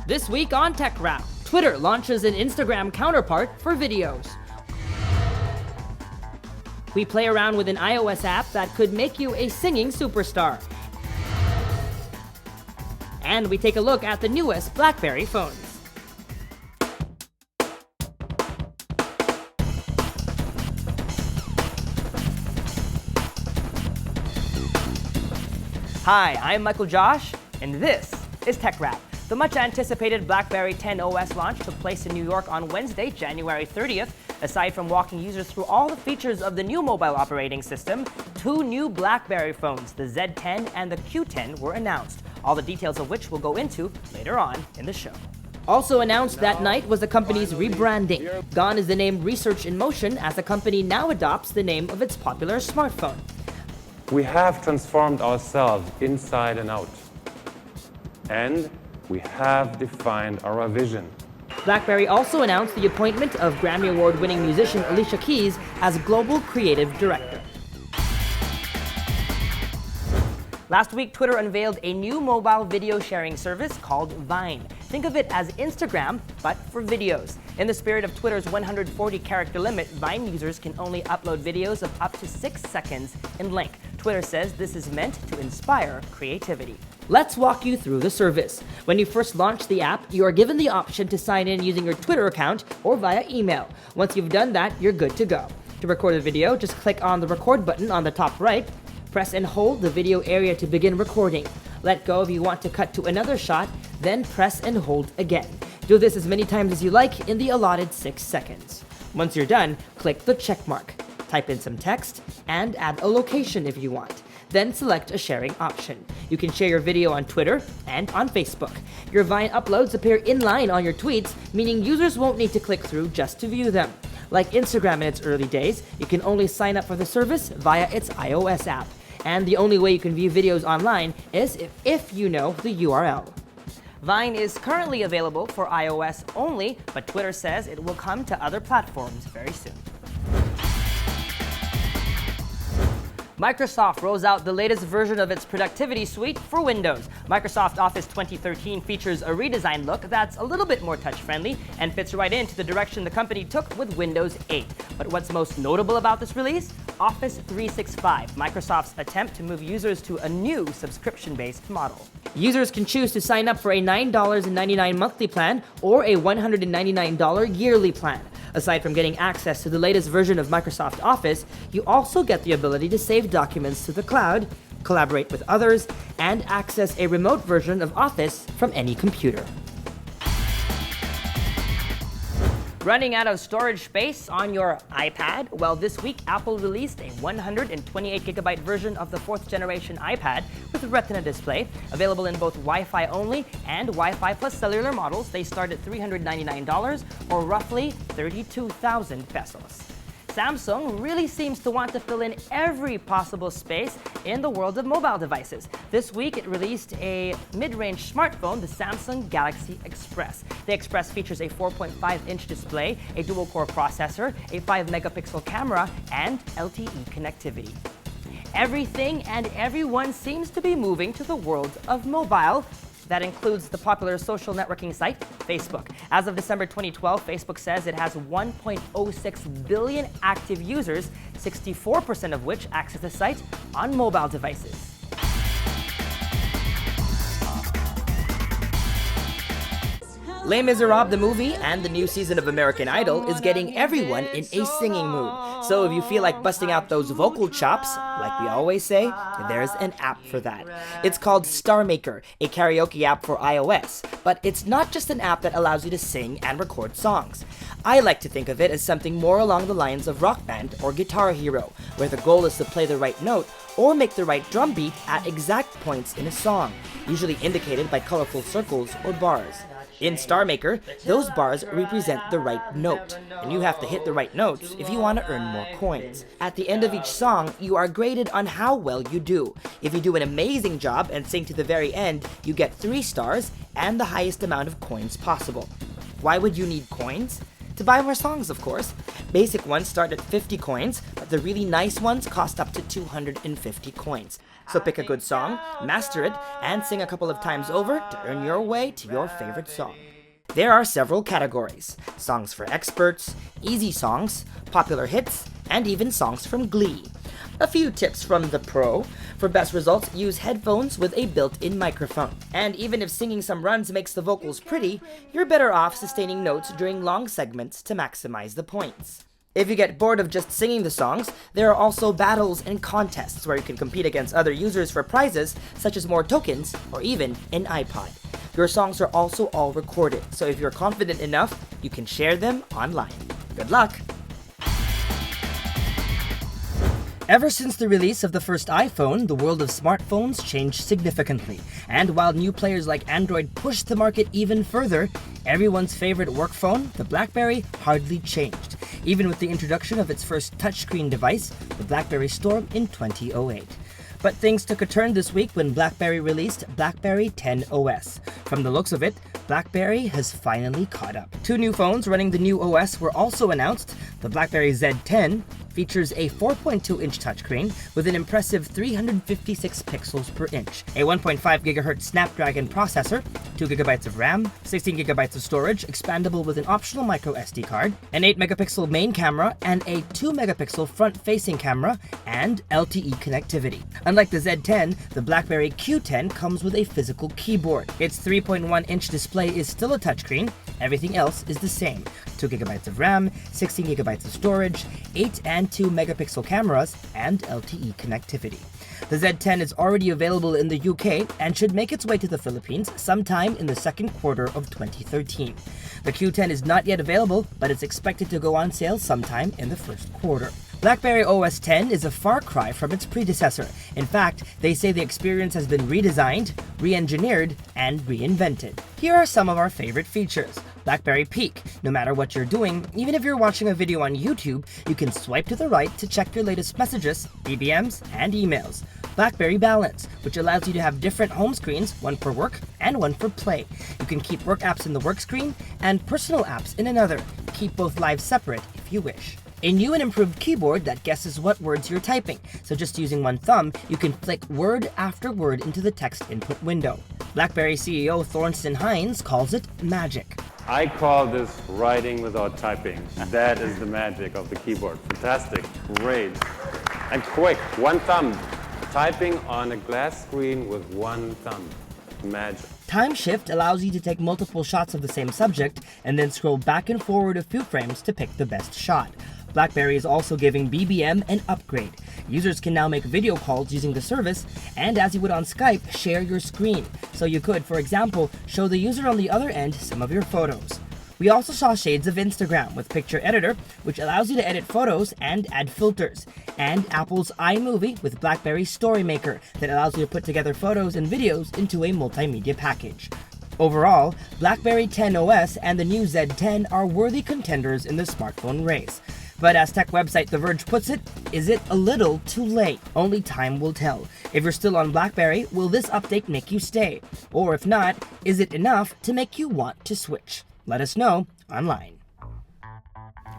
This week on TechRap, Twitter launches an Instagram counterpart for videos. We play around with an iOS app that could make you a singing superstar. And we take a look at the newest BlackBerry phones. Hi, I'm Michael Josh, and this is TechRap. The much-anticipated BlackBerry 10 OS launch took place in New York on Wednesday, January 30th. Aside from walking users through all the features of the new mobile operating system, two new BlackBerry phones, the Z10 and the Q10, were announced, all the details of which we'll go into later on in the show. Also announced that night was the company's rebranding. Gone is the name Research in Motion, as the company now adopts the name of its popular smartphone. We have transformed ourselves inside and out. And we have defined our vision. BlackBerry also announced the appointment of Grammy Award-winning musician Alicia Keys as Global Creative Director. Last week, Twitter unveiled a new mobile video sharing service called Vine. Think of it as Instagram, but for videos. In the spirit of Twitter's 140-character limit, Vine users can only upload videos of up to 6 seconds in length. Twitter says this is meant to inspire creativity. Let's walk you through the service. When you first launch the app, you are given the option to sign in using your Twitter account or via email. Once you've done that, you're good to go. To record a video, just click on the record button on the top right. Press and hold the video area to begin recording. Let go if you want to cut to another shot, then press and hold again. Do this as many times as you like in the allotted 6 seconds. Once you're done, click the check mark. Type in some text and add a location if you want. Then select a sharing option. You can share your video on Twitter and on Facebook. Your Vine uploads appear inline on your tweets, meaning users won't need to click through just to view them. Like Instagram in its early days, you can only sign up for the service via its iOS app. And the only way you can view videos online is if you know the URL. Vine is currently available for iOS only, but Twitter says it will come to other platforms very soon. Microsoft rolls out the latest version of its productivity suite for Windows. Microsoft Office 2013 features a redesigned look that's a little bit more touch-friendly and fits right into the direction the company took with Windows 8. But what's most notable about this release? Office 365, Microsoft's attempt to move users to a new subscription-based model. Users can choose to sign up for a $9.99 monthly plan or a $199 yearly plan. Aside from getting access to the latest version of Microsoft Office, you also get the ability to save documents to the cloud, collaborate with others, and access a remote version of Office from any computer. Running out of storage space on your iPad? Well, this week, Apple released a 128GB version of the 4th generation iPad with a Retina display. Available in both Wi-Fi only and Wi-Fi plus cellular models, they start at $399 or roughly 32,000 pesos. Samsung really seems to want to fill in every possible space in the world of mobile devices. This week, it released a mid-range smartphone, the Samsung Galaxy Express. The Express features a 4.5-inch display, a dual-core processor, a 5-megapixel camera, and LTE connectivity. Everything and everyone seems to be moving to the world of mobile. That includes the popular social networking site, Facebook. As of December 2012, Facebook says it has 1.06 billion active users, 64% of which access the site on mobile devices. Les Miserables, the movie, and the new season of American Idol is getting everyone in a singing mood. So if you feel like busting out those vocal chops, like we always say, there's an app for that. It's called Star Maker, a karaoke app for iOS. But it's not just an app that allows you to sing and record songs. I like to think of it as something more along the lines of Rock Band or Guitar Hero, where the goal is to play the right note or make the right drum beat at exact points in a song, usually indicated by colorful circles or bars. In Star Maker, those bars represent the right note, and you have to hit the right notes if you want to earn more coins. At the end of each song, you are graded on how well you do. If you do an amazing job and sing to the very end, you get 3 stars and the highest amount of coins possible. Why would you need coins? To buy more songs, of course. Basic ones start at 50 coins, but the really nice ones cost up to 250 coins. So pick a good song, master it, and sing a couple of times over to earn your way to your favorite song. There are several categories: songs for experts, easy songs, popular hits, and even songs from Glee. A few tips from the pro. For best results, use headphones with a built-in microphone. And even if singing some runs makes the vocals pretty, you're better off sustaining notes during long segments to maximize the points. If you get bored of just singing the songs, there are also battles and contests where you can compete against other users for prizes, such as more tokens or even an iPod. Your songs are also all recorded, so if you're confident enough, you can share them online. Good luck! Ever since the release of the first iPhone, the world of smartphones changed significantly. And while new players like Android pushed the market even further, everyone's favorite work phone, the BlackBerry, hardly changed, even with the introduction of its first touchscreen device, the BlackBerry Storm, in 2008. But things took a turn this week when BlackBerry released BlackBerry 10 OS. From the looks of it, BlackBerry has finally caught up. Two new phones running the new OS were also announced. The BlackBerry Z10 features a 4.2-inch touchscreen with an impressive 356 pixels per inch, a 1.5 GHz Snapdragon processor, 2 GB of RAM, 16 GB of storage, expandable with an optional micro SD card, an 8-megapixel main camera, and a 2-megapixel front-facing camera, and LTE connectivity. Unlike the Z10, the BlackBerry Q10 comes with a physical keyboard. Its 3.1-inch display is still a touchscreen. Everything else is the same: 2 GB of RAM, 16 GB of storage, 8 and 2 megapixel cameras, and LTE connectivity. The Z10 is already available in the UK and should make its way to the Philippines sometime in the second quarter of 2013. The Q10 is not yet available, but it's expected to go on sale sometime in the first quarter. BlackBerry OS X is a far cry from its predecessor. In fact, they say the experience has been redesigned, re-engineered, and reinvented. Here are some of our favorite features. BlackBerry Peek. No matter what you're doing, even if you're watching a video on YouTube, you can swipe to the right to check your latest messages, BBMs, and emails. BlackBerry Balance, which allows you to have different home screens, one for work and one for play. You can keep work apps in the work screen and personal apps in another. Keep both live separate if you wish. A new and improved keyboard that guesses what words you're typing, so just using one thumb, you can flick word after word into the text input window. BlackBerry CEO Thorsten Heinz calls it magic. I call this writing without typing. That is the magic of the keyboard. Fantastic, great, and quick. One thumb. Typing on a glass screen with one thumb. Magic. Time Shift allows you to take multiple shots of the same subject and then scroll back and forward a few frames to pick the best shot. BlackBerry is also giving BBM an upgrade. Users can now make video calls using the service, and as you would on Skype, share your screen. So you could, for example, show the user on the other end some of your photos. We also saw shades of Instagram with Picture Editor, which allows you to edit photos and add filters, and Apple's iMovie with BlackBerry Story Maker that allows you to put together photos and videos into a multimedia package. Overall, BlackBerry 10 OS and the new Z10 are worthy contenders in the smartphone race. But as tech website The Verge puts it, is it a little too late? Only time will tell. If you're still on BlackBerry, will this update make you stay? Or if not, is it enough to make you want to switch? Let us know online.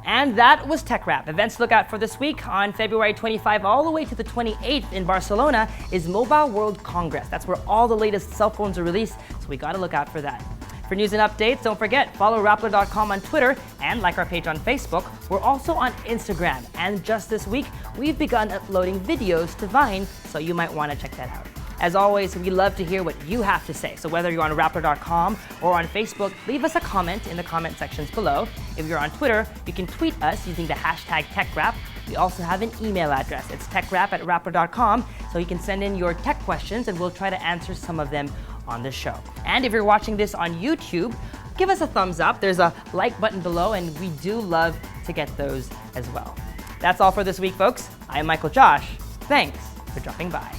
And that was TechRap. Events to look out for this week. On February 25 all the way to the 28th in Barcelona is Mobile World Congress. That's where all the latest cell phones are released, so we gotta look out for that. For news and updates, don't forget, follow Rappler.com on Twitter and like our page on Facebook. We're also on Instagram, and just this week, we've begun uploading videos to Vine, so you might want to check that out. As always, we love to hear what you have to say, so whether you're on Rappler.com or on Facebook, leave us a comment in the comment sections below. If you're on Twitter, you can tweet us using the hashtag TechRap. We also have an email address. It's techrap@rappler.com, so you can send in your tech questions and we'll try to answer some of them on the show. And if you're watching this on YouTube, give us a thumbs up. There's a like button below, and we do love to get those as well. That's all for this week, folks. I'm Michael Josh. Thanks for dropping by.